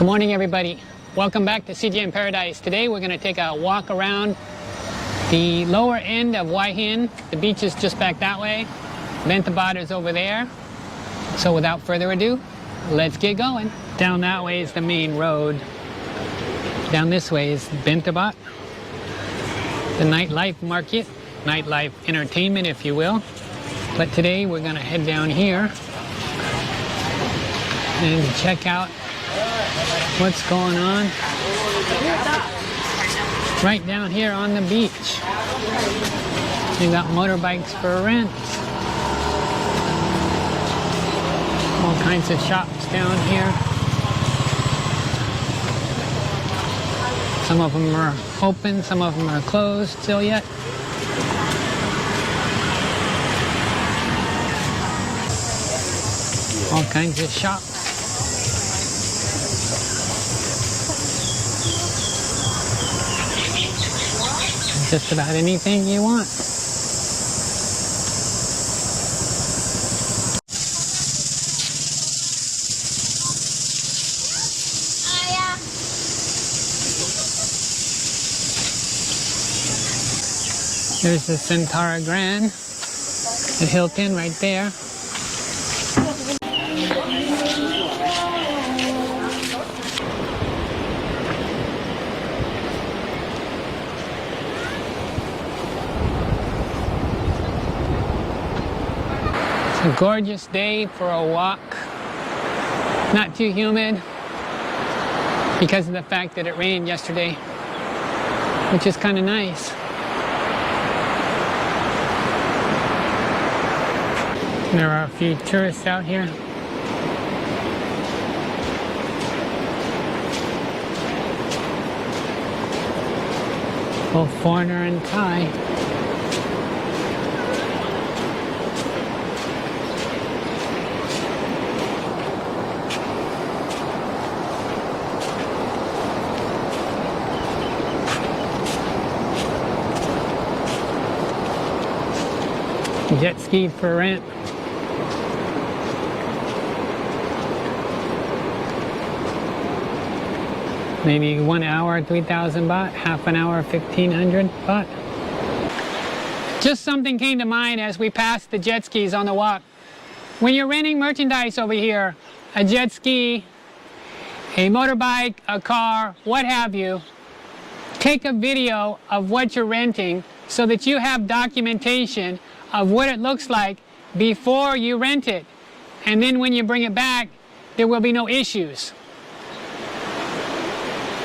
Good morning, everybody. Welcome back to CJ in Paradise. Today we're going to take a walk around the lower end of Hua Hin. The beach is just back that way. Bentabad is over there. So without further ado, let's get going. Down that way is the main road. Down this way is Bentabad, the nightlife market, nightlife entertainment, if you will. But today we're going to head down here and check out what's going on right down here on the beach. You got motorbikes for rent. All kinds of shops down here. Some of them are open, some of them are closed still yet. All kinds of shops. Just about anything you want. There's the Centara Grand, the Hilton right there. A gorgeous day for a walk. Not too humid because of the fact that it rained yesterday, which is kind of nice. There are a few tourists out here. Both foreigner and Thai. Jet ski for rent. Maybe 1 hour, 3,000 baht, half an hour, 1,500 baht. Just something came to mind as we passed the jet skis on the walk. When you're renting merchandise over here, a jet ski, a motorbike, a car, what have you, take a video of what you're renting so that you have documentation of what it looks like before you rent it. And then when you bring it back, there will be no issues.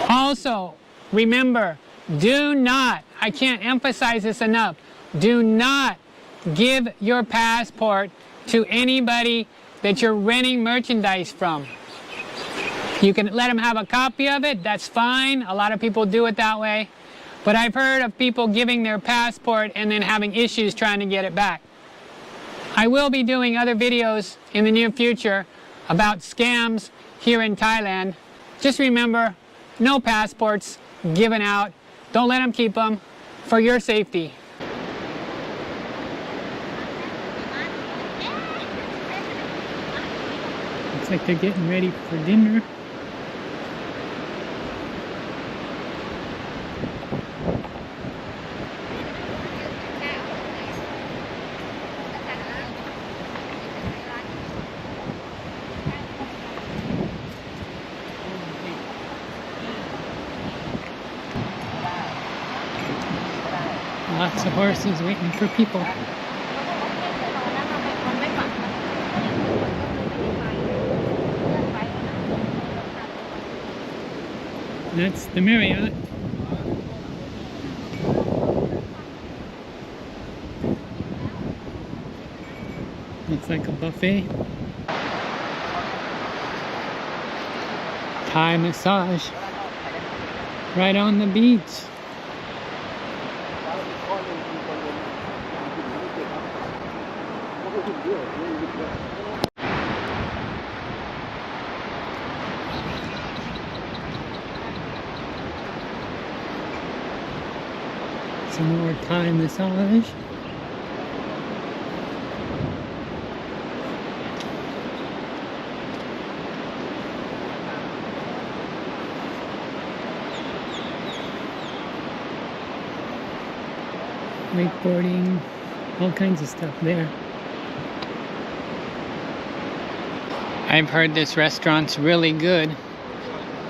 Also, remember, do not, I can't emphasize this enough, do not give your passport to anybody that you're renting merchandise from. You can let them have a copy of it, that's fine. A lot of people do it that way. But I've heard of people giving their passport and then having issues trying to get it back. I will be doing other videos in the near future about scams here in Thailand. Just remember, no passports given out. Don't let them keep them for your safety. Looks like they're getting ready for dinner. Lots of horses waiting for people. That's the Marriott. Looks like a buffet. Thai massage right on the beach. Some more Thai massage. wakeboarding, all kinds of stuff there. I've heard this restaurant's really good.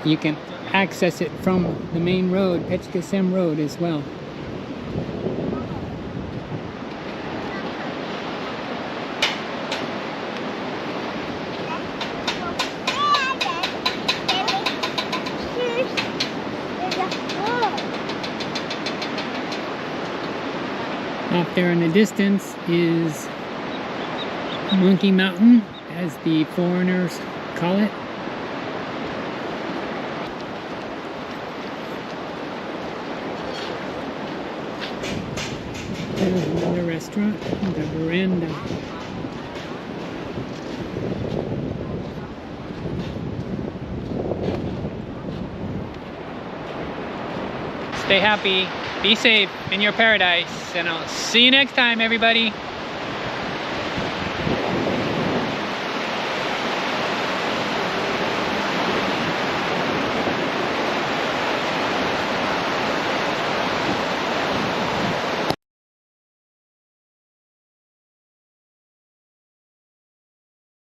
You can access it from the main road, Pechkasem Road as well. Off there in the distance is Monkey Mountain, as the foreigners call it. There's another restaurant, the Veranda. Stay happy, be safe in your paradise, and I'll see you next time, everybody.